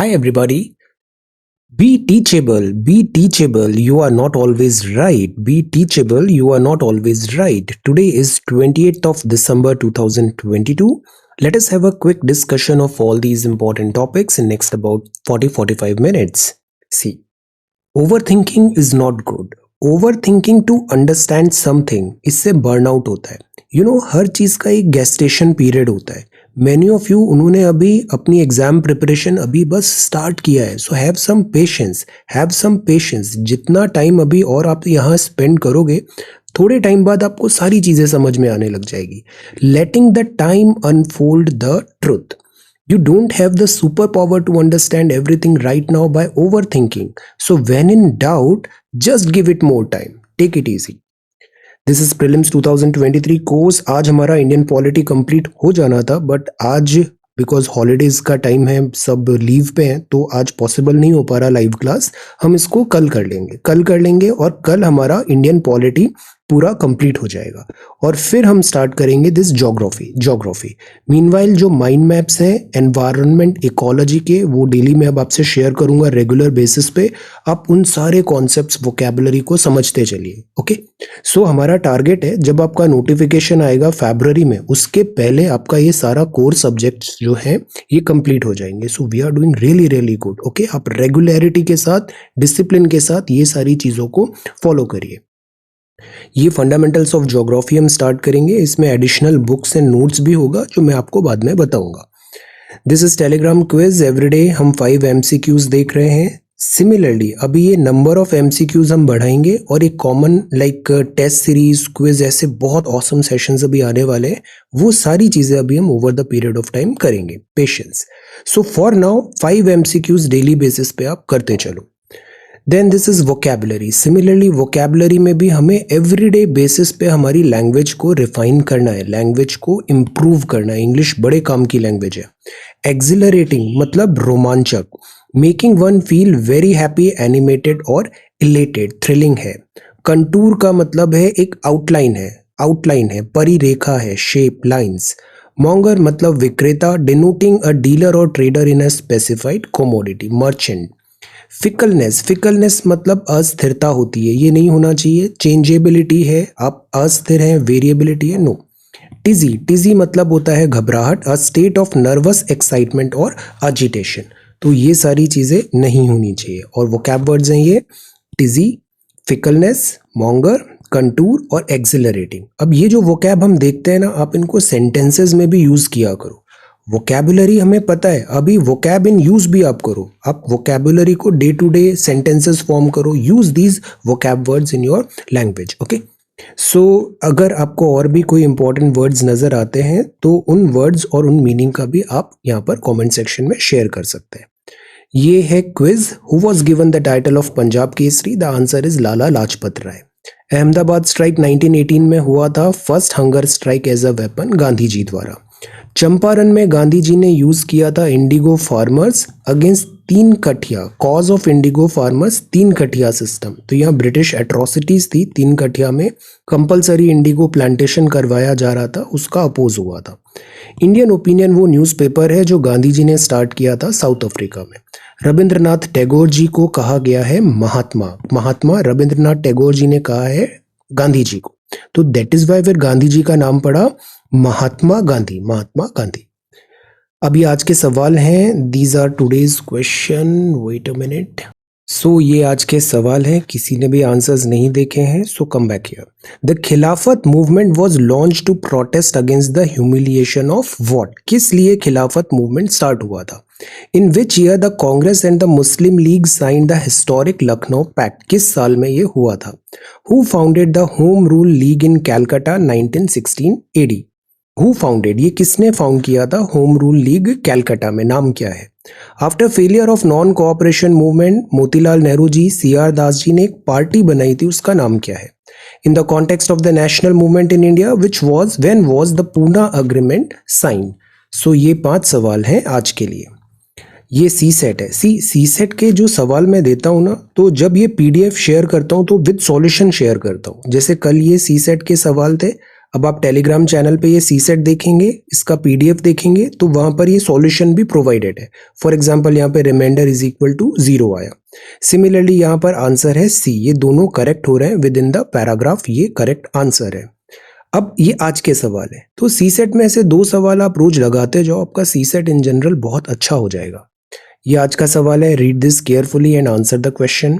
Hi everybody. Be teachable. Be teachable. You are not always right. Be teachable. You are not always right. Today is 28th of December 2022. Let us have a quick discussion of all these important topics in next about 40-45 minutes. See, overthinking is not good. Overthinking to understand something, इससे burnout होता है. हर चीज का एक gestation period होता है. Many of you उन्होंने अभी अपनी एग्जाम प्रिपरेशन अभी बस स्टार्ट किया है. So have some patience, have some patience. जितना टाइम अभी और आप यहाँ स्पेंड करोगे, थोड़े टाइम बाद आपको सारी चीजें समझ में आने लग जाएगी. Letting the time unfold the truth. You don't have the superpower to understand everything right now by overthinking. So when in doubt, just give it more time. Take it easy. This is prelims 2023 course. आज हमारा Indian polity complete हो जाना था, but आज because holidays का time है, सब leave पे हैं, तो आज पॉसिबल नहीं हो पा रहा लाइव क्लास. हम इसको कल कर लेंगे और कल हमारा इंडियन पॉलिटी पूरा कंप्लीट हो जाएगा. और फिर हम स्टार्ट करेंगे दिस ज्योग्राफी. मीनवाइल जो माइंड मैप्स हैं एनवायरनमेंट इकोलॉजी के, वो डेली मैं अब आपसे शेयर करूंगा रेगुलर बेसिस पे. आप उन सारे कॉन्सेप्ट्स वोकैबुलरी को समझते चलिए. ओके, सो हमारा टारगेट है जब आपका नोटिफिकेशन आएगा फरवरी में, उसके पहले आपका ये सारा कोर सब्जेक्ट्स जो है ये कंप्लीट हो जाएंगे. So we are doing really really good. Okay, आप रेगुलरिटी के साथ, डिसिप्लिन के साथ ये सारी चीज़ों को फॉलो करिए. ये फंडामेंटल्स ऑफ ज्योग्राफी हम स्टार्ट करेंगे. इसमें एडिशनल बुक्स एंड नोट्स भी होगा जो मैं आपको बाद में बताऊंगा. This is Telegram quiz. Everyday हम 5 MCQs देख रहे हैं. सिमिलरली अभी ये नंबर ऑफ MCQs हम बढ़ाएंगे और एक common like test series, quiz, ऐसे बहुत ऑसम सेशंस अभी आने वाले हैं. वो सारी चीज़ें अभी हम over the period of time करेंगे. Patience. So for now 5 MCQs daily basis पे आप करते चलो. Then this is vocabulary. Similarly vocabulary में भी हमें एवरीडे बेसिस पे हमारी लैंग्वेज को रिफाइन करना है, लैंग्वेज को इम्प्रूव करना है. इंग्लिश बड़े काम की लैंग्वेज है. एक्सिलरेटिंग मतलब रोमांचक. Making one feel very happy, animated और इलेटेड, थ्रिलिंग है. कंटूर का मतलब है एक आउटलाइन है, परिरेखा है, शेप, लाइन्स. मॉन्गर मतलब विक्रेता, डिनोटिंग अ डीलर और trader in a specified commodity, merchant. Fickleness मतलब अस्थिरता होती है, ये नहीं होना चाहिए. चेंजेबिलिटी है, आप अस्थिर हैं. वेरिएबिलिटी है, नो. टिजी मतलब होता है घबराहट, a state of nervous excitement और अजिटेशन. तो ये सारी चीजें नहीं होनी चाहिए. और वोकैब वर्ड्स हैं ये टिजी, फिकलनेस, मॉन्गर, कंटूर और एक्सिलरेटिंग. अब ये जो वोकैब हम देखते हैं ना, आप इनको सेंटेंसेस में भी यूज किया करो. वोकैबुलरी हमें पता है, अभी वोकैब इन यूज भी आप करो. आप वोकैबुलरी को day to day sentences form करो. Use these vocab words in your language. Okay, so अगर आपको और भी कोई इंपॉर्टेंट वर्ड्स नजर आते हैं तो उन वर्ड्स और उन मीनिंग का भी आप यहाँ पर कमेंट सेक्शन में शेयर कर सकते हैं. ये है quiz. Who was given the title of Punjab Kesari? The answer is Lala Lajpat Rai. Ahmedabad strike 1918 में हुआ था. First hunger strike as a weapon, Gandhi ji द्वारा. चंपारण में गांधी जी ने यूज किया था indigo farmers against 3 kathia. Cause of indigo farmers 3 kathia system. तो यहाँ ब्रिटिश एट्रोसिटीज थी. 3 कठिया में कंपलसरी इंडिगो प्लांटेशन करवाया जा रहा था, उसका अपोज हुआ था. इंडियन ओपिनियन वो न्यूज़पेपर है जो गांधी जी ने स्टार्ट किया था साउथ अफ्रीका में. रविंद्रनाथ टैगोर जी को कहा गया है महात्मा रविंद्रनाथ टैगोर जी ने कहा है गांधी जी को. तो दैट इज वाई फिर गांधी जी का नाम पड़ा महात्मा गांधी. अभी आज के सवाल हैं. These are today's question. Wait a minute. So ये आज के सवाल हैं. किसी ने भी आंसर्स नहीं देखे हैं, so come back here. The Khilafat movement was launch to protest against the humiliation of what? किस लिए खिलाफत मूवमेंट स्टार्ट हुआ था? In which year the Congress and the Muslim League sign the historic Lucknow pact? किस साल में ये हुआ था? Who founded the Home Rule League in Calcutta 1916 AD? Who founded, ये किसने फाउंड किया था होम रूल लीग कैलकाटा में? नाम क्या है? After failure of non cooperation movement, Motilal Nehru ji, CR Das ji ने एक पार्टी बनाई थी, उसका नाम क्या है? In the context of the national movement in India which was when was the Poona agreement sign? So ये 5 सवाल हैं आज के लिए. ये सी सेट है. सी सेट के जो सवाल मैं देता हूँ ना, तो जब ये PDF शेयर करता हूँ तो विद सॉल्यूशन शेयर करता हूँ. जैसे कल ये सी सेट के सवाल थे, अब आप टेलीग्राम चैनल पे ये सीसेट देखेंगे, इसका पीडीएफ देखेंगे तो वहां पर ये सॉल्यूशन भी प्रोवाइडेड है। फॉर एग्जांपल यहाँ पे रिमाइंडर इज इक्वल टू 0 आया। सिमिलरली यहाँ पर आंसर है सी, ये दोनों करेक्ट हो रहे हैं विद इन द पैराग्राफ, ये करेक्ट आंसर है। अब ये आज के सवाल है, तो सीसेट में ऐसे 2 सवाल आप रोज लगाते जाओ, आपका सीसेट इन जनरल बहुत अच्छा हो जाएगा। ये आज का सवाल है, read this carefully and answer the question.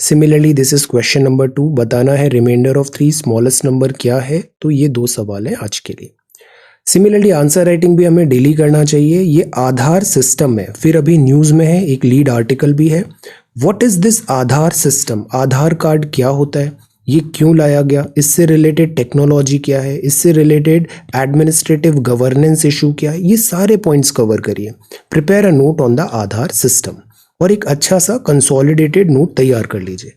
Similarly this is question number 2, बताना है रिमाइंडर ऑफ 3 स्मॉलेस्ट नंबर क्या है। तो ये 2 सवाल है आज के लिए। सिमिलरली आंसर राइटिंग भी हमें डेली करना चाहिए। ये आधार सिस्टम है, फिर अभी न्यूज़ में है, एक लीड आर्टिकल भी है। What is this Aadhaar system, Aadhaar card क्या होता है, ये क्यों लाया गया, इससे रिलेटेड टेक्नोलॉजी क्या है, इससे रिलेटेड एडमिनिस्ट्रेटिव गवर्नेंस इशू क्या है, ये सारे पॉइंट्स कवर करिए। Prepare a note on the Aadhaar system और एक अच्छा सा कंसोलिडेटेड नोट तैयार कर लीजिए।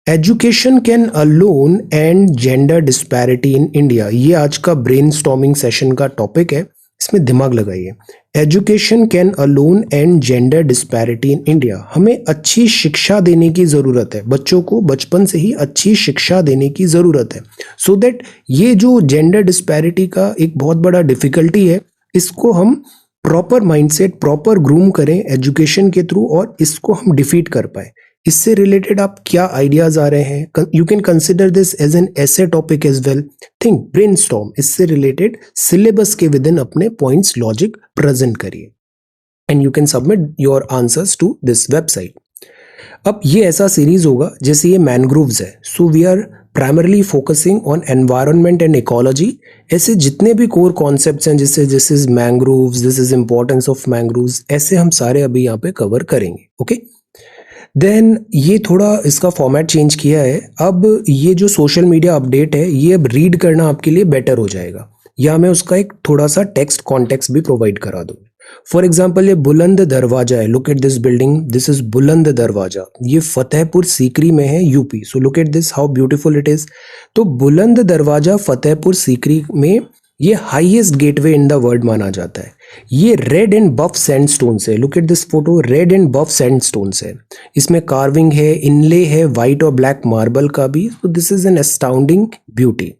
Education can alone and gender disparity in India, ये आज का ब्रेनस्टॉर्मिंग सेशन का टॉपिक है, इसमें दिमाग लगाइए। Education can alone and gender disparity in India, हमें अच्छी शिक्षा देने की ज़रूरत है, बच्चों को बचपन से ही अच्छी शिक्षा देने की ज़रूरत है, सो दैट ये जो जेंडर डिस्पैरिटी का एक बहुत बड़ा डिफिकल्टी है, इसको हम प्रॉपर माइंडसेट, प्रॉपर ग्रूम करें एजुकेशन के थ्रू और इसको हम डिफीट कर पाए। इससे रिलेटेड आप क्या आइडियाज आ रहे हैं, you can consider this as an essay topic as well, think, brainstorm, इससे रिलेटेड सिलेबस के विद इन अपने पॉइंट्स, लॉजिक प्रेजेंट करिए and you can submit your answers to this website. अब ये ऐसा सीरीज होगा जैसे ये मैनग्रोव्स है, so we are primarily focusing on environment and ecology. ऐसे जितने भी कोर कॉन्सेप्ट्स हैं, जैसे this is mangroves, this is importance of mangroves, ऐसे हम सारे अभी यहाँ पे कवर करेंगे। ओके, देन ये थोड़ा इसका फॉर्मेट चेंज किया है। अब ये जो सोशल मीडिया अपडेट है, ये अब रीड करना आपके लिए बेटर हो जाएगा, या मैं उसका एक थोड़ा सा टेक्स्ट कॉन्टेक्स्ट भी प्रोवाइड करा दूँ। फॉर एग्जाम्पल ये बुलंद दरवाजा है, look at this building, this is Buland Darwaza, ये फतेहपुर सीकरी में है, UP. So look at this how beautiful it is. तो बुलंद दरवाजा फतेहपुर सीकरी में ये highest gateway in the world माना जाता है। ये रेड एंड बफ सैंडस्टोन से, look at this photo, red and buff sandstone से, इसमें कार्विंग है, इनले है वाइट और ब्लैक मार्बल का भी। तो this is an astounding beauty.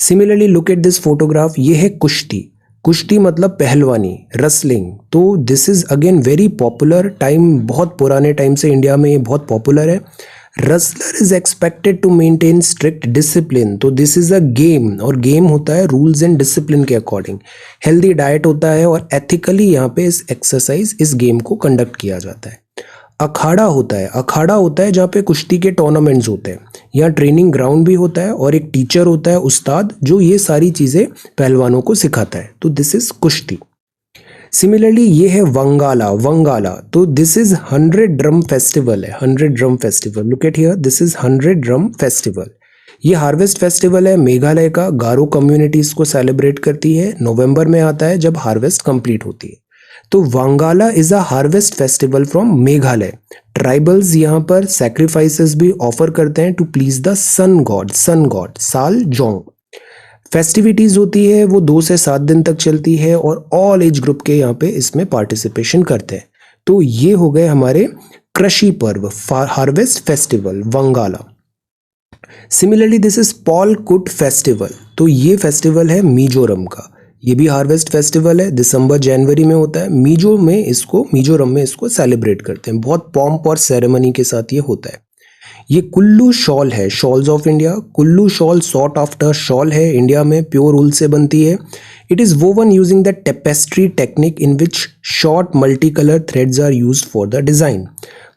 Similarly look at this photograph, ये है कुश्ती, कुश्ती मतलब पहलवानी, रसलिंग। तो this is again very popular, time बहुत पुराने टाइम से इंडिया में ये बहुत पॉपुलर है। Wrestler is expected to maintain strict discipline, तो दिस इज अ गेम, और गेम होता है रूल्स एंड डिसिप्लिन के अकॉर्डिंग। हेल्दी डाइट होता है और एथिकली यहाँ पे इस एक्सरसाइज, इस गेम को कंडक्ट किया जाता है। अखाड़ा होता है, अखाड़ा होता है जहाँ पे कुश्ती के टूर्नामेंट्स होते हैं, यहाँ ट्रेनिंग ग्राउंड भी होता है और एक टीचर होता है, उस्ताद, जो ये सारी चीज़ें पहलवानों को सिखाता है। तो दिस इज कुश्ती। सिमिलरली ये है वंगाला, वंगाला, तो दिस इज 100 ड्रम फेस्टिवल है, 100 drum festival, look at here, this is 100 drum festival. ये हार्वेस्ट फेस्टिवल है मेघालय का, गारो कम्युनिटी इसको सेलिब्रेट करती है, नवंबर में आता है जब हार्वेस्ट कंप्लीट होती है। तो Wangala is a harvest festival from Meghalaya. Tribals यहाँ पर सैक्रिफाइसेस भी ऑफर करते हैं to please the sun god, sun god, Saljong. Festivities होती है वो 2 से 7 दिन तक चलती है और ऑल एज ग्रुप के यहाँ पे इसमें पार्टिसिपेशन करते हैं। तो ये हो गए हमारे कृषि पर्व, harvest festival, Wangala. Similarly this is Pawl Kut festival, तो ये फेस्टिवल है मिजोरम का, ये भी हार्वेस्ट फेस्टिवल है, दिसंबर जनवरी में होता है। मिजोरम में इसको सेलिब्रेट करते हैं, बहुत पॉम्प और सेरेमनी के साथ ये होता है। ये कुल्लू शॉल है, shawls of India, Kullu shawl sought after shawl है, इंडिया में प्योर वूल से बनती है। It is woven using the tapestry technique in which short multi colour threads are used for the design.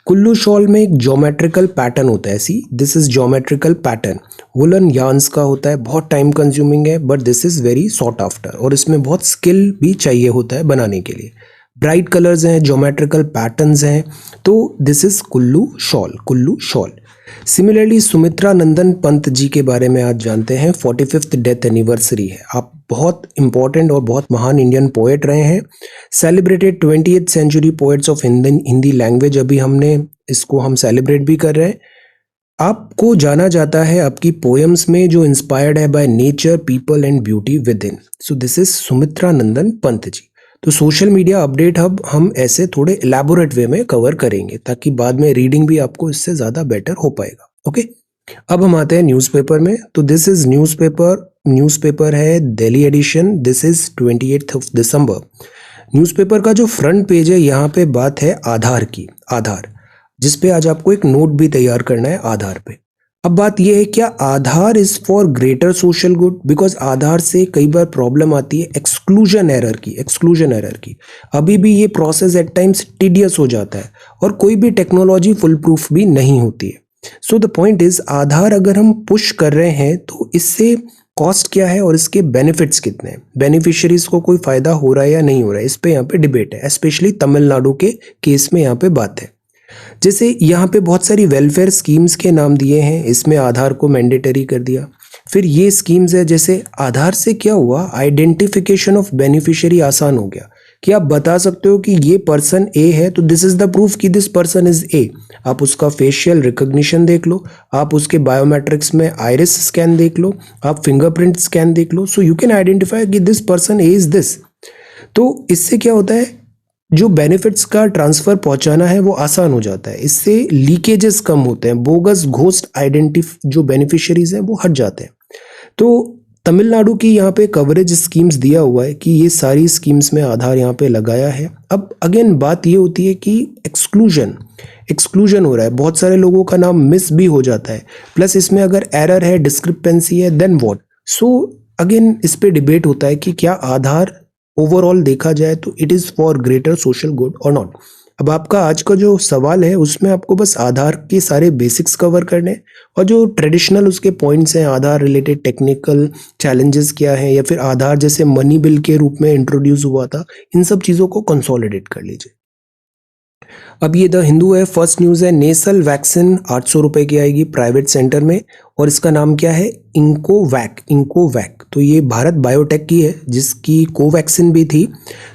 Kullu shawl में एक ज्योमेट्रिकल पैटर्न होता है, see this is geometrical pattern, woollen yarns का होता है, बहुत टाइम कंज्यूमिंग है, but this is very sought after, और इसमें बहुत स्किल भी चाहिए होता है बनाने के लिए। ब्राइट कलर्स हैं, ज्योमेट्रिकल पैटर्न्स हैं, तो this is Kullu shawl, Kullu shawl. Similarly Sumitra Nandan Pant ji के बारे में आज जानते हैं, 45th डेथ एनिवर्सरी है। आप बहुत इंपॉर्टेंट और बहुत महान इंडियन पोएट रहे हैं, celebrated 20th century poets of Hindi language, अभी हम सेलिब्रेट भी कर रहे हैं। आपको जाना जाता है आपकी पोएम्स में जो इंस्पायर्ड है by nature, people and beauty within. So this is Sumitra Nandan Pant ji. तो सोशल मीडिया अपडेट हब हम ऐसे थोड़े एलैबोरेट वे में कवर करेंगे ताकि बाद में रीडिंग भी आपको इससे ज़्यादा बेटर हो पाएगा। ओके, अब हम आते हैं न्यूज़पेपर में। तो दिस इज न्यूज़पेपर है Delhi edition. This is 28 of December. Newspaper का जो फ्रंट पेज है, यहाँ पे बात है आधार की। आधार, जिस पे आज आपको एक नोट भी तैयार करना है आधार पे। अब बात यह है, क्या Aadhaar is for greater social good? Because Aadhaar से कई बार प्रॉब्लम आती है एक्सक्लूजन एरर की। अभी भी ये प्रोसेस एट टाइम्स टीडियस हो जाता है और कोई भी टेक्नोलॉजी फुल प्रूफ भी नहीं होती है। सो द पॉइंट इज, आधार अगर हम पुश कर रहे हैं तो इससे कॉस्ट क्या है और इसके बेनिफिट्स कितने हैं, बेनिफिशियरीज को कोई फायदा हो रहा है या नहीं हो रहा है, इस पे यहाँ पे डिबेट है। स्पेशली तमिलनाडु के केस में यहाँ पे बात है। जैसे यहाँ पे बहुत सारी वेलफेयर स्कीम्स के नाम दिए हैं, इसमें आधार को मैंडेटरी कर दिया। फिर ये स्कीम्स है, जैसे आधार से क्या हुआ, आइडेंटिफिकेशन ऑफ बेनिफिशियरी आसान हो गया कि आप बता सकते हो कि ये पर्सन ए है, तो दिस इज द प्रूफ कि दिस पर्सन इज ए। आप उसका फेशियल रिकॉग्निशन देख लो, आप उसके बायोमेट्रिक्स में आइरिस स्कैन देख लो, आप फिंगरप्रिंट स्कैन देख लो, सो यू कैन आइडेंटिफाई कि this person A is this. तो इससे क्या होता है, जो बेनिफिट्स का ट्रांसफर पहुंचाना है वो आसान हो जाता है, इससे लीकेजेस कम होते हैं, बोगस घोस्ट आइडेंटिफ जो बेनिफिशियरीज हैं वो हट जाते हैं। तो तमिलनाडु की यहाँ पे कवरेज स्कीम्स दिया हुआ है कि ये सारी स्कीम्स में आधार यहाँ पे लगाया है। अब अगेन बात ये होती है कि एक्सक्लूजन हो रहा है, बहुत सारे लोगों का नाम मिस भी हो जाता है, प्लस इसमें अगर एरर है, डिस्क्रिपेंसी है, देन व्हाट। सो अगेन इस पे डिबेट होता है कि क्या आधार ओवरऑल देखा जाए तो it is for greater social good और नॉट। अब आपका आज का जो सवाल है उसमें आपको बस आधार के सारे बेसिक्स कवर करने हैं और जो ट्रेडिशनल उसके पॉइंट्स हैं, आधार रिलेटेड टेक्निकल चैलेंजेस क्या हैं, या फिर आधार जैसे मनी बिल के रूप में इंट्रोड्यूस हुआ था, इन सब चीज़ों को कंसोलिडेट कर लीजिए। अब ये द हिंदू है, फर्स्ट न्यूज़ है, नेसल वैक्सीन 800 रुपए की आएगी प्राइवेट सेंटर में, और इसका नाम क्या है, इंकोवैक। तो ये भारत बायोटेक की है, जिसकी कोवैक्सिन भी थी।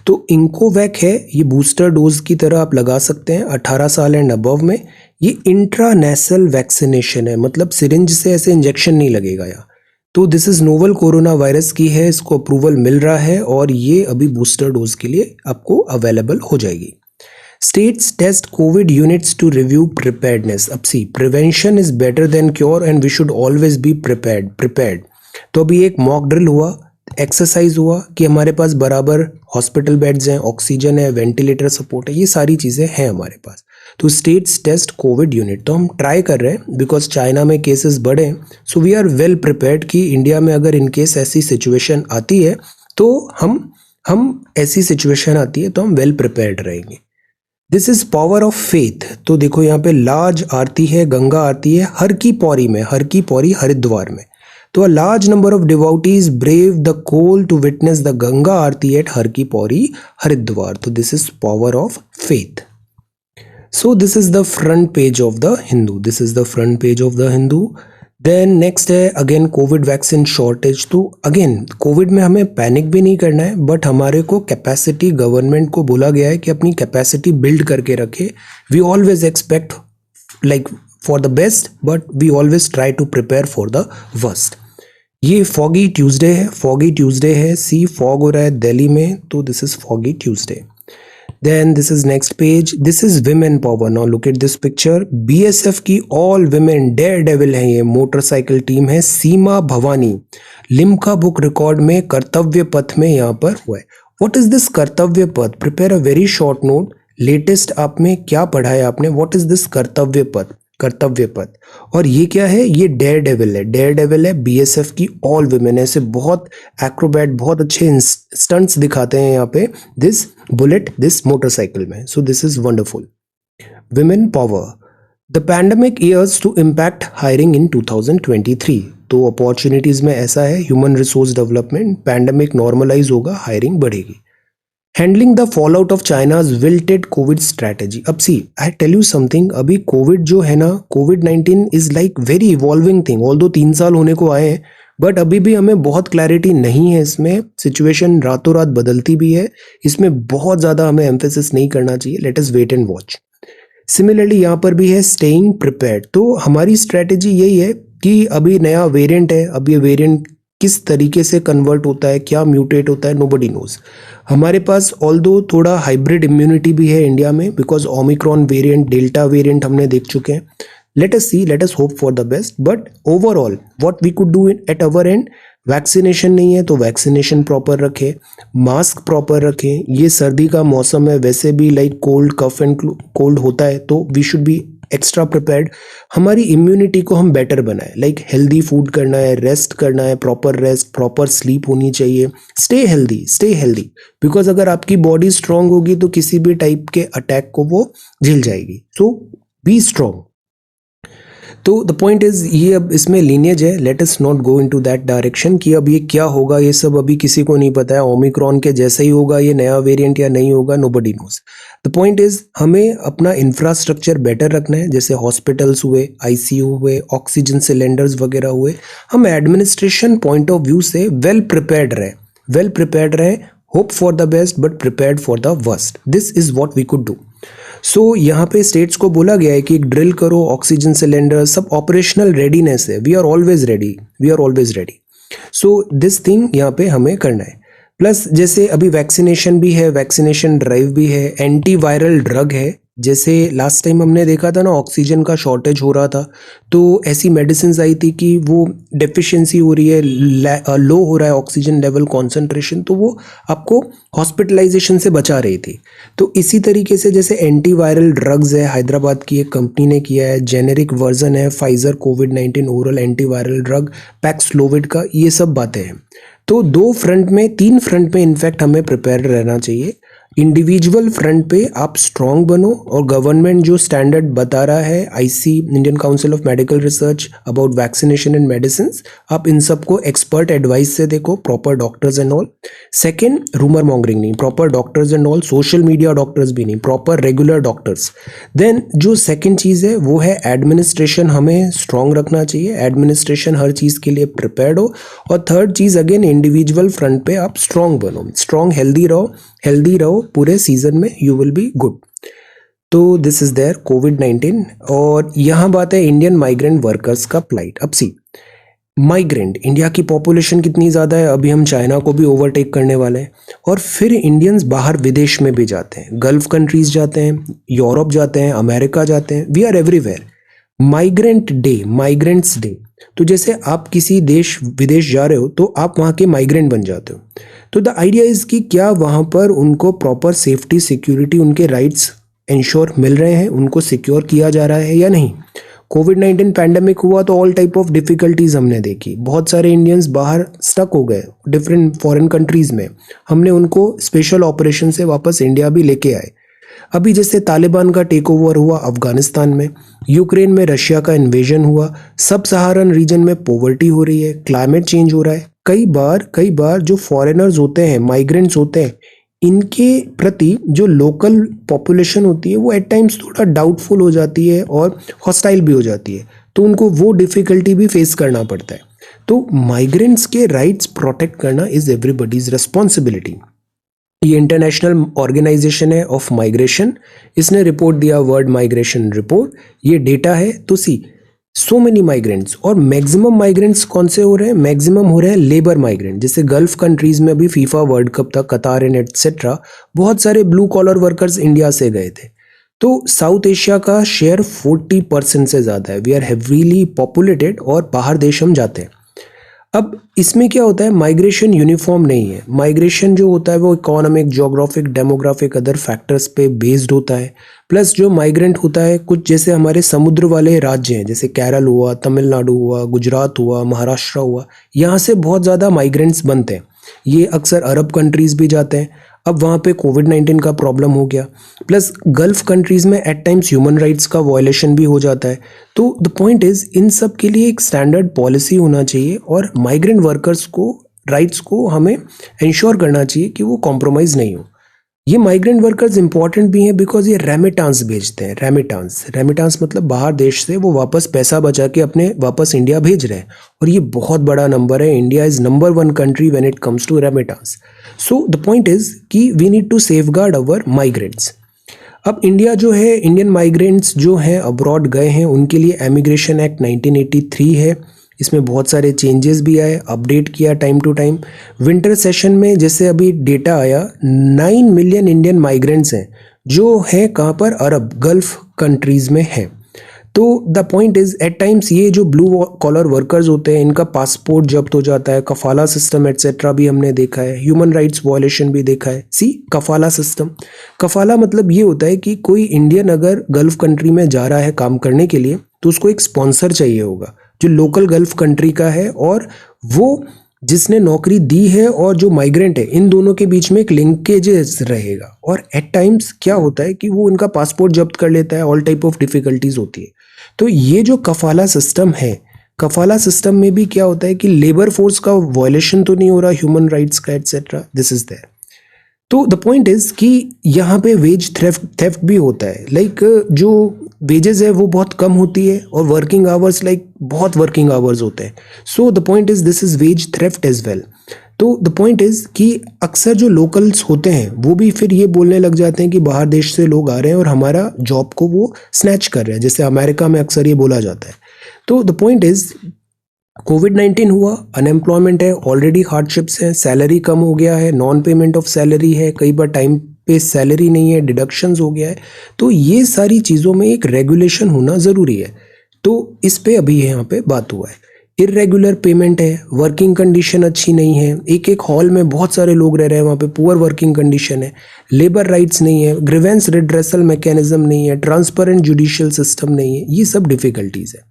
तो इंकोवैक है, ये बूस्टर डोज की तरह आप लगा सकते हैं 18 साल एंड अबव में। ये इंट्रानेसल वैक्सीनेशन है, मतलब सिरिंज से ऐसे इंजेक्शन नहीं लगेगा यहाँ। तो this is novel corona virus की है, इसको अप्रूवल मिल रहा है और ये अभी बूस्टर डोज के लिए आपको अवेलेबल हो जाएगी। States test COVID units to review preparedness. अब see, prevention is better than cure and we should always be prepared. तो अभी एक मॉक ड्रिल हुआ, एक्सरसाइज हुआ कि हमारे पास बराबर हॉस्पिटल बेड्स हैं, ऑक्सीजन है, वेंटिलेटर सपोर्ट है, ये सारी चीज़ें हैं हमारे पास। तो स्टेट्स टेस्ट कोविड यूनिट, तो हम ट्राई कर रहे हैं बिकॉज चाइना में केसेस बढ़े हैं। So we are well prepared कि इंडिया में अगर इनकेस ऐसी सिचुएशन आती है तो हम ऐसी सिचुएशन आती है तो हम वेल प्रिपेयर्ड रहेंगे। This is power of faith. तो देखो यहाँ पे लार्ज आरती है, गंगा आरती है हर की पौड़ी में, हर की पौड़ी हरिद्वार में। तो a large number of devotees brave the cold to witness the Ganga aarti at Har ki Pauri Haridwar. तो this is power of faith. So this is the front page of the Hindu. Then next है अगेन कोविड वैक्सीन शॉर्टेज। तो again covid में हमें panic भी नहीं करना है, but हमारे को कैपेसिटी, गवर्नमेंट को बोला गया है कि अपनी कैपेसिटी बिल्ड करके रखे। We always expect like for the best, but we always try to prepare for the worst. ये फॉगी ट्यूसडे है, सी फॉग हो रहा है दिल्ली में, तो this is foggy Tuesday. Then this is next page. This is women power. Now look at this picture. BSF की all women daredevil है, ये मोटरसाइकिल टीम है। सीमा भवानी लिम्का बुक रिकॉर्ड में कर्तव्य पथ में यहाँ पर हुआ है। What is this कर्तव्य पथ? Prepare a very short note. Latest आप में क्या पढ़ा है आपने? What is this कर्तव्य पथ? और ये क्या है? ये डेयर डेविल है बीएसएफ की ऑल वुमेन। ऐसे बहुत एक्रोबैट, बहुत अच्छे स्टंट्स दिखाते हैं यहाँ पे दिस बुलेट, दिस मोटरसाइकिल में। So this is wonderful. Women power. The pandemic years to impact hiring in 2023। तो अपॉर्चुनिटीज में ऐसा है, human resource development, pandemic normalise होगा, हायरिंग बढ़ेगी। Handling the fallout of China's wilted COVID strategy. अब see, I tell you something, अभी COVID जो है ना, कोविड-19 is like very evolving thing. Although 3 साल होने को आए हैं, बट अभी भी हमें बहुत क्लैरिटी नहीं है इसमें। सिचुएशन रातों रात बदलती भी है, इसमें बहुत ज़्यादा हमें एम्फेसिस नहीं करना चाहिए। Let us wait and watch. Similarly यहाँ पर भी है स्टेइंग प्रिपेयर्ड। तो हमारी स्ट्रैटेजी यही है कि अभी नया वेरिएंट है, अब ये वेरिएंट किस तरीके से कन्वर्ट होता है, क्या म्यूटेट होता है, नोबडी नोज। हमारे पास ऑल्दो थोड़ा हाइब्रिड इम्यूनिटी भी है इंडिया में, because Omicron variant, delta variant हमने देख चुके हैं। Let us see, let us hope for the best. But overall, what we could do at our end, vaccination नहीं है तो वैक्सीनेशन प्रॉपर रखें, मास्क प्रॉपर रखें. ये सर्दी का मौसम है, वैसे भी like cold cough and cold होता है, तो we should be extra prepared. हमारी इम्यूनिटी को हम बेटर बनाए, लाइक हेल्दी फूड करना है, रेस्ट करना है, प्रॉपर रेस्ट, प्रॉपर स्लीप होनी चाहिए. स्टे हेल्दी, बिकॉज अगर आपकी बॉडी स्ट्रांग होगी तो किसी भी टाइप के अटैक को वो झेल जाएगी. सो बी स्ट्रांग. तो द पॉइंट इज, ये अब इसमें लीनियज है. Let us not go into that direction कि अब ये क्या होगा, ये सब अभी किसी को नहीं पता है. ओमिक्रॉन के जैसा ही होगा ये नया वेरिएंट या नहीं होगा, nobody knows. The point is, हमें अपना इंफ्रास्ट्रक्चर बेटर रखना है, जैसे हॉस्पिटल्स हुए, आईसीयू हुए, ऑक्सीजन सिलेंडर्स वगैरह हुए. हम एडमिनिस्ट्रेशन पॉइंट ऑफ व्यू से वेल प्रिपेयर्ड रहे. Hope for the best but prepared for the worst. This is what we could do. So यहाँ पे स्टेट्स को बोला गया है कि एक ड्रिल करो, ऑक्सीजन सिलेंडर सब ऑपरेशनल रेडीनेस है. We are always ready. So this thing यहाँ पे हमें करना है. प्लस जैसे अभी वैक्सीनेशन भी है, वैक्सीनेशन ड्राइव भी है, एंटीवायरल ड्रग है. जैसे लास्ट टाइम हमने देखा था ना, ऑक्सीजन का शॉर्टेज हो रहा था, तो ऐसी मेडिसिन आई थी कि वो डेफिशिएंसी हो रही है, लो हो रहा है ऑक्सीजन लेवल कॉन्सेंट्रेशन, तो वो आपको हॉस्पिटलाइजेशन से बचा रही थी. तो इसी तरीके से जैसे एंटीवायरल ड्रग्स है, हैदराबाद की एक कंपनी ने किया है, जेनेरिक वर्जन है फाइजर कोविड-19 ओरल एंटीवायरल ड्रग, पैक्सलोविड का, ये सब बातें हैं. तो 3 फ्रंट में इनफैक्ट हमें प्रिपेयर रहना चाहिए. इंडिविजुअल फ्रंट पे आप स्ट्रांग बनो, और गवर्नमेंट जो स्टैंडर्ड बता रहा है, IC Indian Council of Medical Research about vaccination and medicine, आप इन सबको एक्सपर्ट एडवाइस से देखो, proper doctors and all. Second, rumour mongering नहीं, proper doctors and all, social media doctors भी नहीं, प्रॉपर रेगुलर डॉक्टर्स. देन जो सेकेंड चीज़ है वो है एडमिनिस्ट्रेशन. हमें स्ट्रांग रखना चाहिए, एडमिनिस्ट्रेशन हर चीज़ के लिए प्रिपेयर्ड हो. और थर्ड चीज़ अगेन, इंडिविजुअल फ्रंट पे आप स्ट्रांग बनो, स्ट्रांग हेल्दी रहो पूरे सीजन में, यू विल बी गुड. तो दिस इज देयर कोविड-19. और यहाँ बात है इंडियन माइग्रेंट वर्कर्स का प्लाइट. अब सी, माइग्रेंट, इंडिया की पॉपुलेशन कितनी ज़्यादा है, अभी हम चाइना को भी ओवरटेक करने वाले हैं. और फिर इंडियंस बाहर विदेश में भी जाते हैं, गल्फ कंट्रीज जाते हैं, यूरोप जाते हैं, अमेरिका जाते हैं, we are everywhere. Migrants day. तो जैसे आप किसी देश विदेश जा रहे हो तो आप वहाँ के माइग्रेंट बन जाते हो. तो द आइडिया इज़ कि क्या वहाँ पर उनको प्रॉपर सेफ्टी सिक्योरिटी, उनके राइट्स इंश्योर मिल रहे हैं, उनको सिक्योर किया जा रहा है या नहीं. कोविड-19 पैंडेमिक हुआ तो ऑल टाइप ऑफ डिफ़िकल्टीज़ हमने देखी. बहुत सारे इंडियंस बाहर स्टक हो गए डिफरेंट फॉरेन कंट्रीज़ में. हमने उनको स्पेशल ऑपरेशन से वापस इंडिया भी लेके आए. अभी जैसे तालिबान का टेक ओवर हुआ अफगानिस्तान में, यूक्रेन में रशिया का इन्वेजन हुआ, सब सहारन रीजन में पॉवर्टी हो रही है, क्लाइमेट चेंज हो रहा है. कई बार जो फॉरेनर्स होते हैं, माइग्रेंट्स होते हैं, इनके प्रति जो लोकल पॉपुलेशन होती है वो एट टाइम्स थोड़ा डाउटफुल हो जाती है और हॉस्टाइल भी हो जाती है. तो उनको वो डिफ़िकल्टी भी फेस करना पड़ता है. तो माइग्रेंट्स के राइट्स प्रोटेक्ट करना इज़ एवरीबडीज़ रिस्पॉन्सिबिलिटी. ये इंटरनेशनल ऑर्गेनाइजेशन है ऑफ माइग्रेशन, इसने रिपोर्ट दिया, वर्ल्ड माइग्रेशन रिपोर्ट. ये डेटा है. तो सी, सो मेनी माइग्रेंट्स, और मैक्सिमम माइग्रेंट्स कौन से हो रहे हैं, मैक्सिमम हो रहे हैं लेबर माइग्रेंट. जैसे गल्फ कंट्रीज में अभी फीफा वर्ल्ड कप था, कतार एंड एटसेट्रा, बहुत सारे ब्लू कॉलर वर्कर्स इंडिया से गए थे. तो साउथ एशिया का शेयर 40% से ज़्यादा है. वी आर हेवीली पॉपुलेटेड और बाहर देश हम जाते हैं. अब इसमें क्या होता है, माइग्रेशन यूनिफॉर्म नहीं है. माइग्रेशन जो होता है वो economic, geographic, demographic, other factors पे बेस्ड होता है. प्लस जो माइग्रेंट होता है, कुछ जैसे हमारे समुद्र वाले राज्य हैं, जैसे केरल हुआ, तमिलनाडु हुआ, गुजरात हुआ, महाराष्ट्र हुआ, यहाँ से बहुत ज़्यादा माइग्रेंट्स बनते हैं. ये अक्सर अरब कंट्रीज़ भी जाते हैं. अब वहाँ पे कोविड-19 का प्रॉब्लम हो गया. प्लस गल्फ कंट्रीज़ में एट टाइम्स ह्यूमन राइट्स का वायलेशन भी हो जाता है. तो द पॉइंट इज़, इन सब के लिए एक स्टैंडर्ड पॉलिसी होना चाहिए और माइग्रेंट वर्कर्स को राइट्स को हमें इंश्योर करना चाहिए कि वो कॉम्प्रोमाइज़ नहीं हो. ये माइग्रेंट वर्कर्स इंपॉर्टेंट भी हैं बिकॉज ये रेमिटांस भेजते हैं. रेमिटांस मतलब बाहर देश से वो वापस पैसा बचा के अपने वापस इंडिया भेज रहे हैं, और ये बहुत बड़ा नंबर है. India is number 1 country when it comes to remittance. So the point is कि we need to safeguard our migrants. अब इंडिया जो है, इंडियन माइग्रेंट्स जो हैं अब्रॉड गए हैं, उनके लिए एमिग्रेशन एक्ट 1983 है. इसमें बहुत सारे चेंजेस भी आए, अपडेट किया time to time. Winter session में जैसे अभी डेटा आया, 9 मिलियन इंडियन माइग्रेंट्स हैं जो हैं कहाँ पर, अरब गल्फ कंट्रीज़ में हैं. तो the point is at times ये जो ब्लू कॉलर वर्कर्स होते हैं इनका पासपोर्ट जब्त हो जाता है, कफाला सिस्टम एटसेट्रा भी हमने देखा है, ह्यूमन राइट्स वायलेशन भी देखा है। सी कफाला सिस्टम, कफाला मतलब ये होता है कि कोई इंडियन अगर गल्फ कंट्री में जा रहा है काम करने के लिए तो उसको एक स्पॉन्सर चाहिए होगा जो लोकल गल्फ कंट्री का है और वो जिसने नौकरी दी है और जो माइग्रेंट है इन दोनों के बीच में एक लिंकेजेस रहेगा। और एट टाइम्स क्या होता है कि वो उनका पासपोर्ट जब्त कर लेता है, ऑल टाइप ऑफ डिफिकल्टीज होती है। तो ये जो कफाला सिस्टम है, कफाला सिस्टम में भी क्या होता है कि लेबर फोर्स का वायलेशन तो नहीं हो रहा, ह्यूमन राइट्स का एटसेट्रा, दिस इज देयर। तो द पॉइंट इज कि यहाँ पे वेज थेफ्ट भी होता है, लाइक जो वेजेस है वो बहुत कम होती है और वर्किंग आवर्स लाइक बहुत वर्किंग आवर्स होते हैं। So the point is this is wage theft as well. तो द पॉइंट इज कि अक्सर जो लोकल्स होते हैं वो भी फिर ये बोलने लग जाते हैं कि बाहर देश से लोग आ रहे हैं और हमारा जॉब को वो स्नैच कर रहे हैं, जैसे अमेरिका में अक्सर ये बोला जाता है। तो द पॉइंट इज कोविड-19 हुआ, अनएम्प्लॉयमेंट है, ऑलरेडी हार्डशिप्स हैं, सैलरी कम हो गया है, नॉन पेमेंट ऑफ सैलरी है, कई बार टाइम पे सैलरी नहीं है, डिडक्शंस हो गया है। तो ये सारी चीज़ों में एक रेगुलेशन होना ज़रूरी है। तो इस पे अभी यहाँ पे बात हुआ है। इर्रेगुलर पेमेंट है, वर्किंग कंडीशन अच्छी नहीं है, एक एक हॉल में बहुत सारे लोग रह रहे हैं, वहाँ पे पुअर वर्किंग कंडीशन है, लेबर राइट्स नहीं है, ग्रीवेंस रिड्रेसल मैकेनिज्म नहीं है, ट्रांसपेरेंट जुडिशियल सिस्टम नहीं है, ये सब डिफ़िकल्टीज़ है।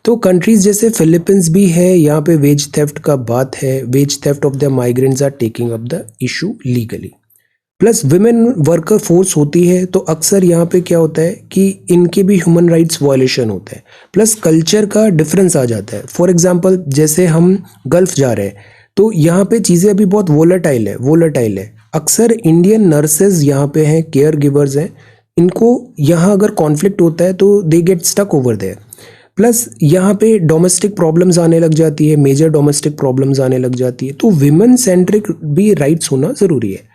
तो कंट्रीज जैसे फिलीपींस भी है, यहाँ पे वेज थेफ्ट का बात है, wage theft of the migrants are taking up the issue legally. Plus women worker force होती है तो अक्सर यहाँ पे क्या होता है कि इनके भी ह्यूमन राइट्स वायलेशन होते हैं, प्लस कल्चर का डिफरेंस आ जाता है। फॉर एग्जांपल जैसे हम गल्फ जा रहे हैं तो यहाँ पे चीज़ें अभी बहुत वोलेटाइल है। अक्सर इंडियन नर्सेज यहाँ पे हैं, केयर गिवर्स हैं, इनको यहाँ अगर कॉन्फ्लिक्ट होता है तो they get stuck over there. Plus यहाँ पे डोमेस्टिक प्रॉब्लम्स आने लग जाती है, मेजर डोमेस्टिक प्रॉब्लम्स आने लग जाती है। तो विमेन सेंट्रिक भी राइट्स होना ज़रूरी है।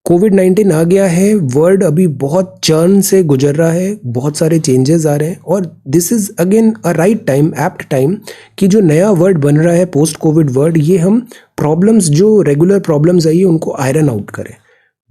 कोविड-19 आ गया है, वर्ल्ड अभी बहुत चर्न से गुजर रहा है, बहुत सारे चेंजेस आ रहे हैं और this is again a right time, apt time कि जो नया वर्ल्ड बन रहा है पोस्ट कोविड वर्ल्ड, ये हम प्रॉब्लम्स जो रेगुलर प्रॉब्लम्स आई है उनको आयरन आउट करें,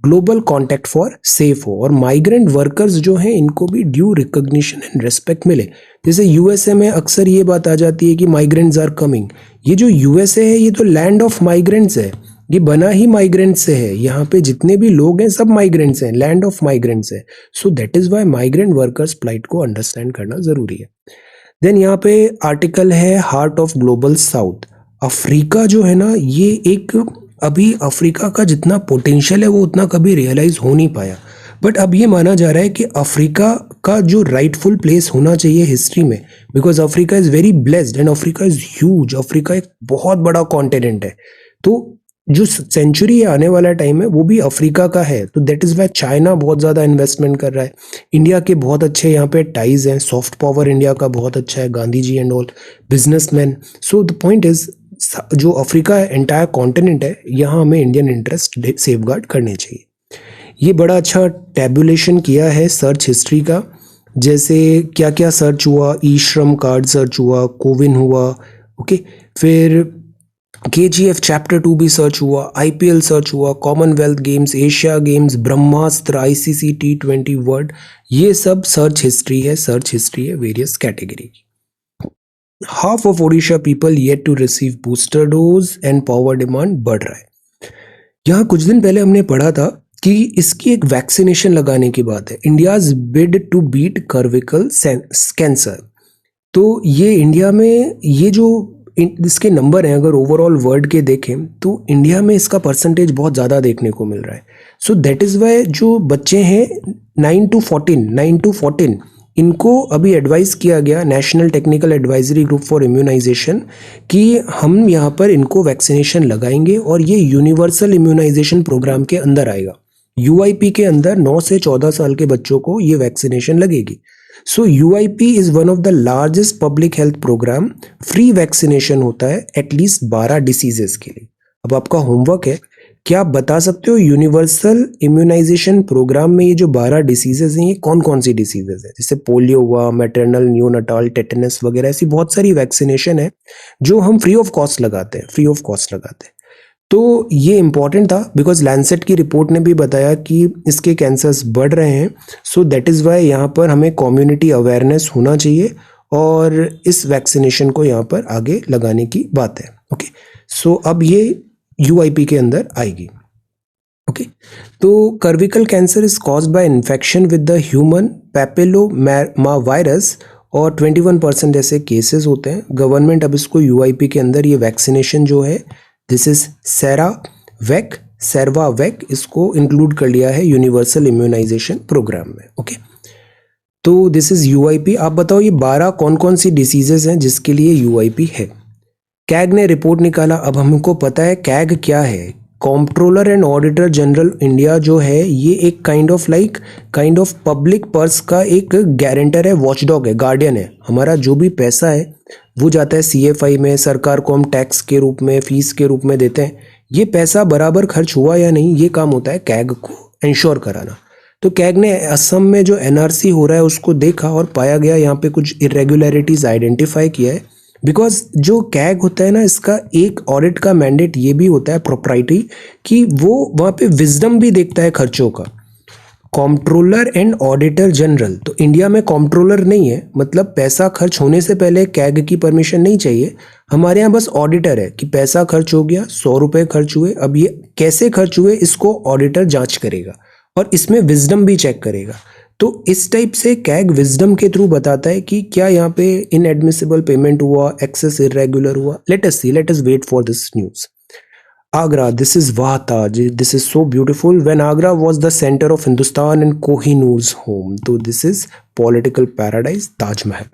ग्लोबल कॉन्टैक्ट फॉर सेफ हो और माइग्रेंट वर्कर्स जो हैं इनको भी ड्यू रिकॉग्निशन एंड रिस्पेक्ट मिले। जैसे यूएसए में अक्सर ये बात आ जाती है कि माइग्रेंट्स आर कमिंग। ये जो यूएसए है ये तो लैंड ऑफ माइग्रेंट्स है, ये बना ही माइग्रेंट से है, यहाँ पे जितने भी लोग हैं सब माइग्रेंट्स हैं, लैंड ऑफ माइग्रेंट्स है। So that is why migrant workers plight को अंडरस्टैंड करना जरूरी है। देन यहाँ पे आर्टिकल है heart of global south. Africa जो है ना, ये एक अभी अफ्रीका का जितना पोटेंशियल है वो उतना कभी रियलाइज हो नहीं पाया, बट अब ये माना जा रहा है कि अफ्रीका का जो राइटफुल प्लेस होना चाहिए हिस्ट्री में, because Africa is very blessed and Africa is huge. Africa एक बहुत बड़ा कॉन्टिनेंट है, तो जो सेंचुरी आने वाला टाइम है वो भी अफ्रीका का है। तो दैट इज़ वाई चाइना बहुत ज़्यादा इन्वेस्टमेंट कर रहा है। इंडिया के बहुत अच्छे यहाँ पे टाइज हैं, सॉफ्ट पावर इंडिया का बहुत अच्छा है, Gandhi ji and all businessman. So the point is जो अफ्रीका है एंटायर कॉन्टिनेंट है, यहाँ हमें इंडियन इंटरेस्ट सेफगार्ड करने चाहिए। ये बड़ा अच्छा टैबुलेशन किया है सर्च हिस्ट्री का, जैसे क्या क्या सर्च हुआ, ई श्रम कार्ड सर्च हुआ, कोविन हुआ, ओके, फिर KGF चैप्टर 2 भी सर्च हुआ, IPL सर्च हुआ, commonwealth games, Asia games, Brahmastra, ICC T20 world, ये सब सर्च हिस्ट्री है वेरियस कैटेगरी की। Half of Odisha people yet to receive booster dose and power demand बढ़ रहा है। यहाँ कुछ दिन पहले हमने पढ़ा था कि इसकी एक वैक्सीनेशन लगाने की बात है, India's bid to beat cervical cancer. तो ये इंडिया में ये जो इसके नंबर हैं अगर ओवरऑल वर्ल्ड के देखें तो इंडिया में इसका परसेंटेज बहुत ज़्यादा देखने को मिल रहा है। सो दैट इज़ वाई जो बच्चे हैं 9 to 14 इनको अभी एडवाइस किया गया national technical advisory group for immunisation कि हम यहाँ पर इनको वैक्सीनेशन लगाएंगे और ये यूनिवर्सल इम्यूनाइजेशन प्रोग्राम के अंदर आएगा। UIP के अंदर 9 से 14 साल के बच्चों को ये वैक्सीनेशन लगेगी। So UIP is one of the largest public health programme. Free vaccination होता है एटलीस्ट 12 डिसीजेस के लिए। अब आपका होमवर्क है, क्या आप बता सकते हो यूनिवर्सल इम्यूनाइजेशन प्रोग्राम में ये जो 12 डिसीजेज हैं ये कौन कौन सी डिसीजेज है? जैसे पोलियो हुआ, मैटरनल न्यूनाटाल टेटनस वगैरह, ऐसी बहुत सारी वैक्सीनेशन है जो हम फ्री ऑफ कॉस्ट लगाते हैं। तो ये इम्पॉर्टेंट था बिकॉज लैंसेट की रिपोर्ट ने भी बताया कि इसके कैंसर्स बढ़ रहे हैं। सो दैट इज़ वाई यहाँ पर हमें कम्युनिटी अवेयरनेस होना चाहिए और इस वैक्सीनेशन को यहाँ पर आगे लगाने की बात है। ओके, सो अब ये यूआईपी के अंदर आएगी। ओके, तो cervical cancer is caused by infection with the human papilloma virus और 21% ऐसे केसेस होते हैं। गवर्नमेंट अब इसको यूआईपी के अंदर ये वैक्सीनेशन जो है, दिस इज सेरवावैक, इसको इंक्लूड कर लिया है यूनिवर्सल इम्यूनाइजेशन प्रोग्राम में। ओके, तो दिस इज यूआईपी। आप बताओ ये 12 कौन कौन सी डिसीजेज हैं जिसके लिए यूआईपी है। कैग ने रिपोर्ट निकाला। अब हमको पता है कैग क्या है। Comptroller and auditor general India जो है ये एक काइंड ऑफ पब्लिक पर्स का एक गारंटर है, वॉचडॉग है, गार्डियन है। हमारा जो भी पैसा है वो जाता है सीएफआई में, सरकार को हम टैक्स के रूप में, फीस के रूप में देते हैं। ये पैसा बराबर खर्च हुआ या नहीं, ये काम होता है कैग को इंश्योर कराना। तो कैग ने असम में जो एनआरसी हो रहा है उसको देखा और पाया गया यहाँ पे कुछ इरेगुलरिटीज आइडेंटिफाई किया है। बिकॉज जो कैग होता है ना, इसका एक ऑडिट का मैंडेट ये भी होता है प्रोप्राइटरी, कि वो वहाँ पे विजडम भी देखता है खर्चों का। कॉम्प्ट्रोलर एंड ऑडिटर जनरल, तो इंडिया में कॉम्प्ट्रोलर नहीं है, मतलब पैसा खर्च होने से पहले कैग की परमिशन नहीं चाहिए। हमारे यहाँ बस ऑडिटर है कि पैसा खर्च हो गया, 100 रुपये खर्च हुए, अब ये कैसे खर्च हुए इसको ऑडिटर जांच करेगा और इसमें विजडम भी चेक करेगा। तो इस टाइप से कैग विजडम के थ्रू बताता है कि क्या यहाँ पे इनएडमिसिबल पेमेंट हुआ, एक्सेस इरेगुलर हुआ। Late us wait for this news. Agra, this is वाहता, this is so beautiful. When Agra was the centre of Hindustan and कोहिनूर's home, तो this is political paradise, Taj Mahal.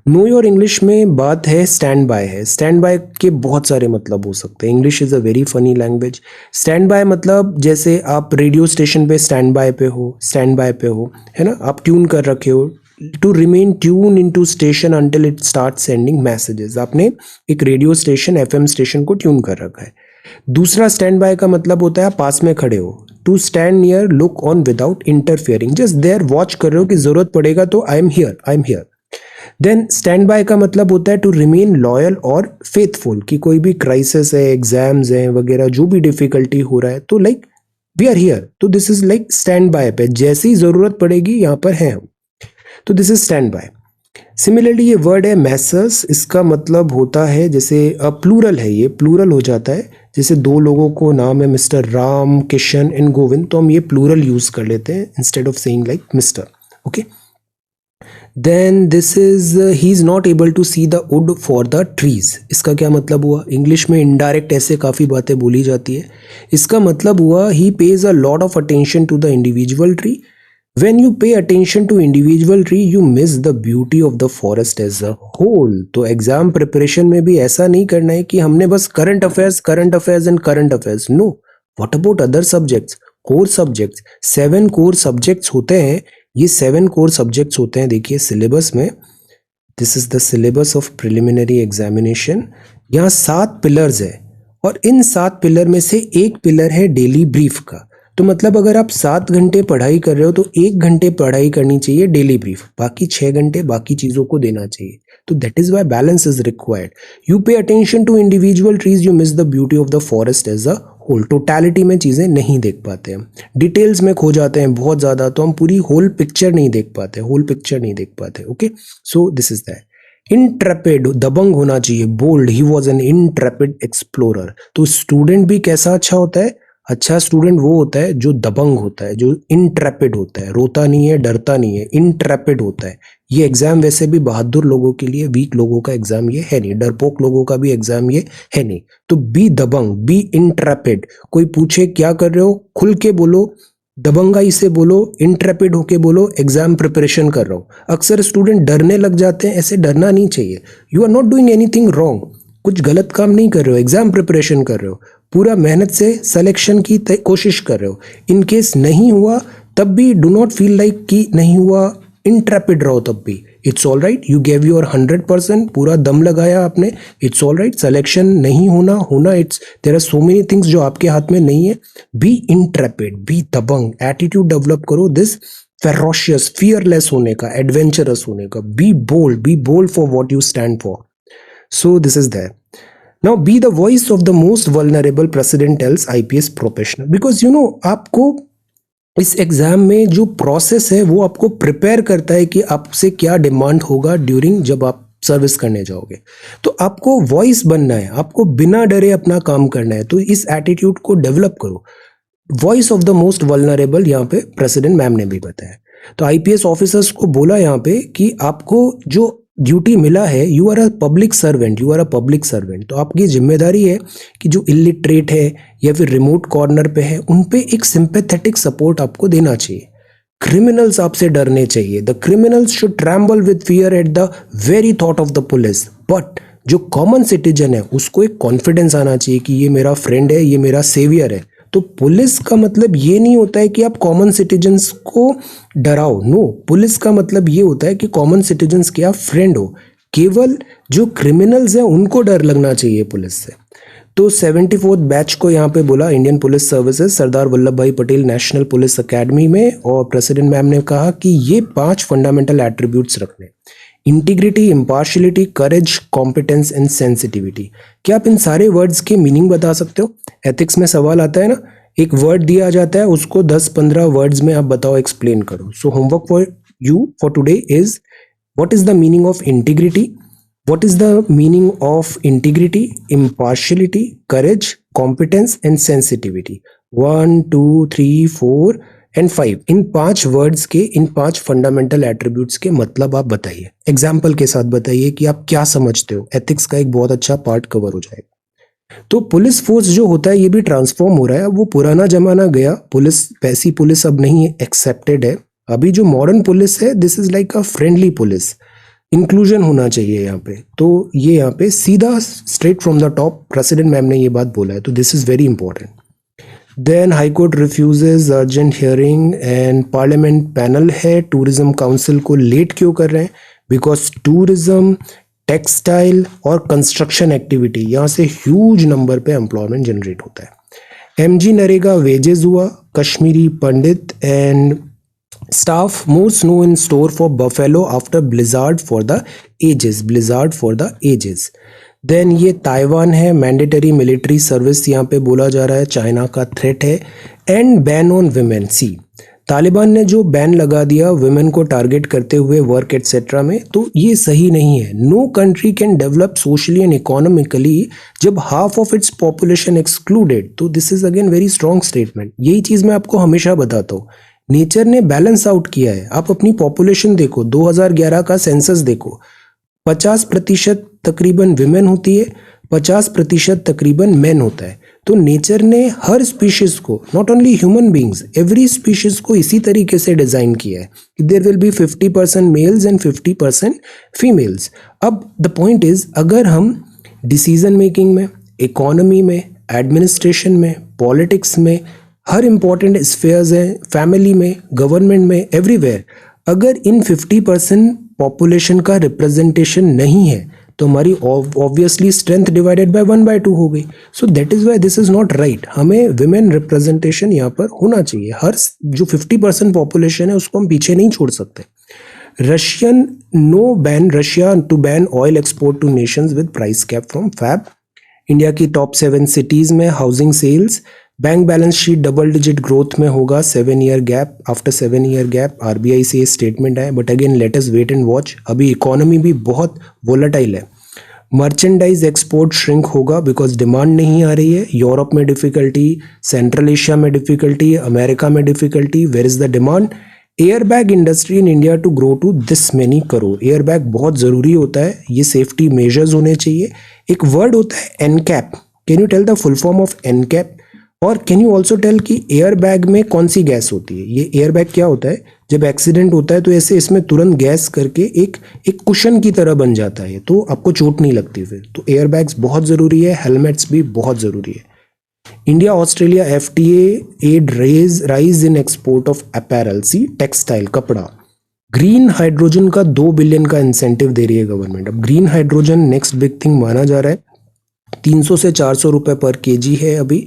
Know your English में बात है स्टैंड बाय है। Stand by के बहुत सारे मतलब हो सकते हैं। English is a very funny language. Stand by मतलब जैसे आप रेडियो स्टेशन पे स्टैंड बाय पे हो, है ना, आप ट्यून कर रखे हो। To remain tune in to station until it start sending messages, आपने एक रेडियो स्टेशन, एफएम स्टेशन को ट्यून कर रखा है। दूसरा स्टैंड बाय का मतलब होता है आप पास में खड़े हो। To stand near, look on without interfering, just there, watch कर रहे हो कि जरूरत पड़ेगा तो I am here. Then stand by का मतलब होता है टू रिमेन लॉयल और फेथफुल, कि कोई भी क्राइसिस है, एग्जाम्स हैं वगैरह, जो भी डिफिकल्टी हो रहा है तो लाइक वी आर हियर, तो this is like stand by पे, जैसी जरूरत पड़ेगी यहाँ पर हैं हम, तो this is stand by. Similarly ये वर्ड है मैसर्स, इसका मतलब होता है जैसे प्लूरल है, ये प्लूरल हो जाता है। जैसे दो लोगों को नाम है मिस्टर राम, किशन एंड गोविंद, तो हम ये प्लूरल यूज कर लेते हैं instead of saying like mister. Okay, then this is he is not able to see the wood for the trees. इसका क्या मतलब हुआ? इंग्लिश में इनडायरेक्ट ऐसे काफ़ी बातें बोली जाती है। इसका मतलब हुआ he pays a lot of attention to the individual tree. When you pay attention to individual tree, you miss the beauty of the forest as a whole. तो एग्जाम प्रिपरेशन में भी ऐसा नहीं करना है कि हमने बस current affairs and current affairs. No, what about other subjects, core subjects. 7 core subjects होते हैं। ये 7 कोर सब्जेक्ट्स होते हैं, देखिए सिलेबस में, this is the syllabus of preliminary examination. यहाँ 7 पिलर्स है और इन 7 पिलर में से एक पिलर है डेली ब्रीफ का। तो मतलब अगर आप 7 घंटे पढ़ाई कर रहे हो तो 1 घंटे पढ़ाई करनी चाहिए डेली ब्रीफ, बाकी 6 घंटे बाकी चीज़ों को देना चाहिए। तो that is why balance is required. You pay attention to individual trees, you miss the beauty of the forest as a whole. Totality में चीज़ें नहीं देख पाते हम, डिटेल्स में खो जाते हैं बहुत ज़्यादा, तो हम पूरी होल पिक्चर नहीं देख पाते। Okay, so this is that. Intrepid, दबंग होना चाहिए। Bold, he was an intrepid explorer. तो स्टूडेंट भी कैसा अच्छा होता है? अच्छा स्टूडेंट वो होता है जो दबंग होता है, जो इंट्रेपिड होता है, रोता नहीं है, डरता नहीं है, इंट्रेपिड होता है। ये एग्जाम वैसे भी बहादुर लोगों के लिए, वीक लोगों का एग्जाम ये है नहीं, डरपोक लोगों का भी एग्जाम ये है नहीं। तो बी दबंग, बी इंट्रेपिड। कोई पूछे क्या कर रहे हो, खुल के बोलो, दबंगाई से बोलो, इंट्रेपिड होके बोलो एग्जाम प्रिपरेशन कर रहा हूँ। अक्सर स्टूडेंट डरने लग जाते हैं, ऐसे डरना नहीं चाहिए। You are not doing anything wrong, कुछ गलत काम नहीं कर रहे हो, एग्जाम प्रिपरेशन कर रहे हो, पूरा मेहनत से सिलेक्शन की कोशिश कर रहे हो। इन केस नहीं हुआ तब भी डू नॉट फील लाइक कि नहीं हुआ, इंट्रेपिड रहो तब भी। It's all right, you gave your 100%, पूरा दम लगाया आपने, इट्स ऑल राइट। सिलेक्शन नहीं होना it's, there are so many things जो आपके हाथ में नहीं है। बी इंट्रेपिड, बी दबंग, एटीट्यूड डेवलप करो, दिस फेरोशियस, फियरलेस होने का, एडवेंचरस होने का। Be bold for what you stand for. So this is there. Now be the voice of the most vulnerable, President tells IPS professional. Because you know आपको इस exam में जो process है वो आपको प्रिपेयर करता है कि आपसे क्या डिमांड होगा ड्यूरिंग जब आप सर्विस करने जाओगे। तो आपको वॉइस बनना है, आपको बिना डरे अपना काम करना है, तो इस एटीट्यूड को डेवलप करो। Voice of the most vulnerable यहाँ पे प्रेसिडेंट मैम ने भी बताया। तो आईपीएस ऑफिसर्स को बोला यहाँ पे कि आपको जो ड्यूटी मिला है, you are a public servant, you are a public servant, तो आपकी जिम्मेदारी है कि जो इलिटरेट है या फिर रिमोट कॉर्नर पे है उन पे एक सिंपैथेटिक सपोर्ट आपको देना चाहिए। क्रिमिनल्स आपसे डरने चाहिए, the criminals should tremble with fear at the very thought of the police, but जो कॉमन सिटीजन है उसको एक कॉन्फिडेंस आना चाहिए कि ये मेरा फ्रेंड है, ये मेरा सेवियर है। तो पुलिस का मतलब ये नहीं होता है कि आप कॉमन सिटीजन्स को डराओ, नो, पुलिस का मतलब ये होता है कि कॉमन सिटीजन्स के आप फ्रेंड हो। केवल जो क्रिमिनल्स हैं उनको डर लगना चाहिए पुलिस से। तो 74th बैच को यहाँ पे बोला Indian police services Sardar Vallabh भाई पटेल नेशनल पुलिस एकेडमी में, और प्रेसिडेंट मैम ने कहा कि ये 5 फंडामेंटल एट्रीब्यूट्स रखने: integrity, impartiality, courage, competence and sensitivity. क्या आप इन सारे वर्ड्स के मीनिंग बता सकते हो? एथिक्स में सवाल आता है ना, एक वर्ड दिया जाता है, उसको 10-15 वर्ड्स में आप बताओ, एक्सप्लेन करो। So homework for you for today is, what is the meaning of integrity? What is the meaning of integrity, impartiality, courage, competence and sensitivity? 1, 2, 3, 4 and 5, in 5 words के, इन 5 फंडामेंटल एट्रीब्यूट्स के मतलब आप बताइए, example के साथ बताइए कि आप क्या समझते हो। एथिक्स का एक बहुत अच्छा पार्ट कवर हो जाएगा। तो पुलिस फोर्स जो होता है ये भी ट्रांसफॉर्म हो रहा है। वो पुराना जमाना गया, पुलिस वैसी पुलिस अब नहीं एक्सेप्टेड है। अभी जो मॉडर्न पुलिस है, this is like a friendly police, inclusion होना चाहिए यहाँ पे। तो ये यहाँ पे सीधा straight from the top president ma'am ने ये बात बोला है, तो this is very important. Then high court refuses urgent hearing and parliament panel है टूरिज्म काउंसिल को लेट क्यों कर रहे हैं? बिकॉज टूरिज्म, टेक्सटाइल और कंस्ट्रक्शन एक्टिविटी, यहाँ से ह्यूज नंबर पे एम्प्लॉयमेंट जनरेट होता है। एमजी नरेगा वेजेस हुआ, कश्मीरी पंडित and staff, more snow in store for Buffalo after blizzard for the ages. Then ये ताइवान है, मैंडेटरी मिलिट्री सर्विस यहाँ पे बोला जा रहा है, चाइना का थ्रेट है। एंड बैन ऑन विमेन, सी तालिबान ने जो बैन लगा दिया विमेन को टारगेट करते हुए वर्क एटसेट्रा में, तो ये सही नहीं है। No country can develop socially and economically जब half of its population excluded. तो this is again very strong statement. यही चीज मैं आपको हमेशा बताता हूँ, नेचर ने बैलेंस आउट किया है। आप अपनी पॉपुलेशन देखो, 2011 का सेंसस देखो, 50% तकरीबन विमेन होती है, 50% तकरीबन मैन होता है। तो नेचर ने हर स्पीशीज को, not only human beings, every species को इसी तरीके से डिजाइन किया है कि there will be 50% males and 50% females. अब द पॉइंट इज, अगर हम डिसीजन मेकिंग में, इकोनॉमी में, एडमिनिस्ट्रेशन में, पॉलिटिक्स में, हर इंपॉर्टेंट स्फेयर्स हैं, फैमिली में, गवर्नमेंट में, एवरीवेयर, अगर इन 50% पॉपुलेशन का रिप्रेजेंटेशन नहीं है तो हमारी ऑब्वियसली स्ट्रेंथ डिवाइडेड बाय 1/2 हो गई। सो that is why this is not right. हमें विमेन रिप्रेजेंटेशन यहाँ पर होना चाहिए। हर जो 50% पॉपुलेशन है उसको हम पीछे नहीं छोड़ सकते। Russian no ban, Russia to ban oil export to nations with price cap from Feb. India की टॉप 7 सिटीज में housing sales, bank balance sheet double digit growth में होगा, 7 year gap, after 7 year gap RBI से statement है। But again let us wait and watch, अभी economy भी बहुत volatile है। मर्चेंडाइज एक्सपोर्ट श्रिंक होगा बिकॉज डिमांड नहीं आ रही है। यूरोप में डिफिकल्टी, सेंट्रल एशिया में डिफिकल्टी, अमेरिका में difficulty, where is the demand? Airbag industry in India to grow to this many crore. Airbag बहुत ज़रूरी होता है, ये सेफ्टी मेजर्स होने चाहिए। एक वर्ड होता है NCAP, can you tell the full form of NCAP? और कैन यू ऑल्सो टेल कि एयर बैग में कौन सी गैस होती है? ये एयर बैग क्या होता है, जब एक्सीडेंट होता है तो ऐसे इसमें तुरंत गैस करके एक कुशन की तरह बन जाता है, तो आपको चोट नहीं लगती फिर। तो एयर बैग्स बहुत ज़रूरी है, हेलमेट्स भी बहुत ज़रूरी है। India Australia FTA aid rise in export of apparel, see textile, कपड़ा। ग्रीन हाइड्रोजन का 2 बिलियन का इंसेंटिव दे रही है गवर्नमेंट। अब green hydrogen next big thing माना जा रहा है, 300 से 400 रुपए पर केजी है अभी।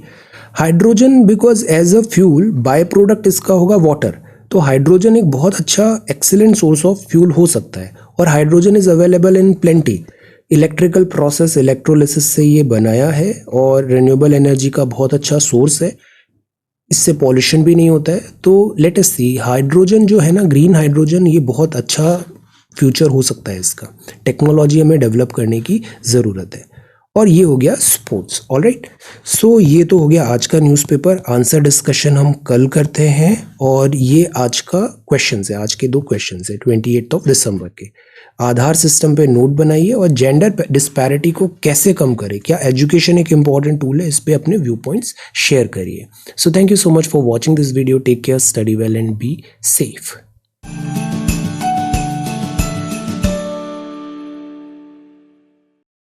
Hydrogen because as a fuel byproduct इसका होगा वाटर, तो हाइड्रोजन एक बहुत अच्छा एक्सीलेंट सोर्स ऑफ फ्यूल हो सकता है। और hydrogen is available in plenty. Electrical process electrolysis से ये बनाया है और रिन्यूएबल एनर्जी का बहुत अच्छा सोर्स है। इससे पॉल्यूशन भी नहीं होता है। तो लेट अस सी, हाइड्रोजन जो है ना, ग्रीन हाइड्रोजन, ये बहुत अच्छा फ्यूचर हो सकता है इसका। टेक्नोलॉजी हमें डेवलप करने की ज़रूरत है। और ये हो गया स्पोर्ट्स। ऑलराइट, सो ये तो हो गया आज का न्यूज़पेपर। आंसर डिस्कशन हम कल करते हैं। और ये आज का क्वेश्चन है, आज के 2 क्वेश्चन है 28 दिसंबर के। आधार सिस्टम पे नोट बनाइए और जेंडर डिस्पैरिटी को कैसे कम करें, क्या एजुकेशन एक इंपॉर्टेंट टूल है, इस पे अपने व्यू पॉइंट्स शेयर करिए। So thank you so much for watching this video. Take care, study well and be safe.